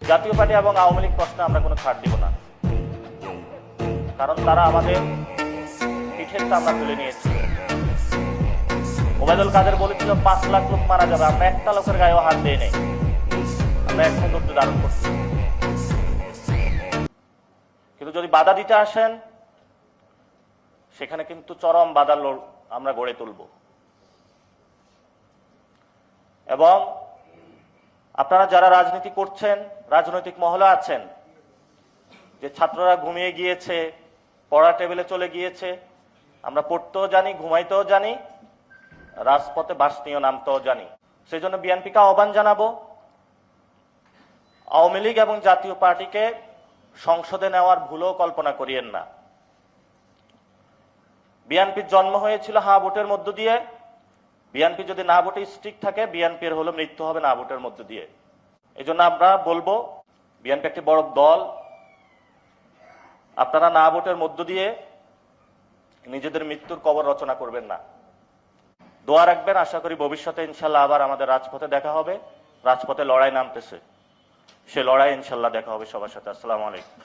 জাতীয় পার্টি এবং আওয়ামী লীগ প্রশ্নে আমরা কোনো ছাড় দিব না, কারণ তারা আমাদের পিঠের চামড়া তুলে নিয়েছে। ওবায়দুল কাদের বলেছিল 5 লাখ লোক মারা যাবে, আমরা একটা লোকের গায়েও হাত দিয়ে নেই, আমরা এখন ধৈর্য ধারণ করছি। কিন্তু যদি বাধা দিতে আসেন, সেখানে কিন্তু চরম বাধার আমরা গড়ে তুলব। এবং আপনারা যারা রাজনীতি করছেন, রাজনৈতিক মহলে আছেন, যে ছাত্ররা ঘুমিয়ে গিয়েছে, পড়ার টেবিলে চলে গিয়েছে, আমরা পড়তেও জানি, ঘুমাইতেও জানি, রাজপথে বাস নিয়ে নামতেও জানি। সেই জন্য বিএনপিকে আহ্বান জানাবো, আওয়ামী লীগ এবং জাতীয় পার্টিকে সংসদে নেওয়ার ভুলও কল্পনা করিয়েন না। বিএনপির জন্ম হয়েছিল হ্যাঁ ভোটের মধ্য দিয়ে। বিএনপি যদি না ভোটে স্টিক থাকে, বিএনপির হলো মৃত্যু হবে না ভোটের মধ্য দিয়ে। এই জন্য আমরা বলবো, বিএনপি একটি বড় দল, আপনারা না ভোটের মধ্য দিয়ে নিজেদের মৃত্যুর কবর রচনা করবেন না। দোয়া রাখবেন, আশা করি ভবিষ্যতে ইনশাল্লাহ আবার আমাদের রাজপথে দেখা হবে। রাজপথে লড়াই নামতেছে, সে লড়াই ইনশাল্লাহ দেখা হবে সবার সাথে। আসসালামু আলাইকুম।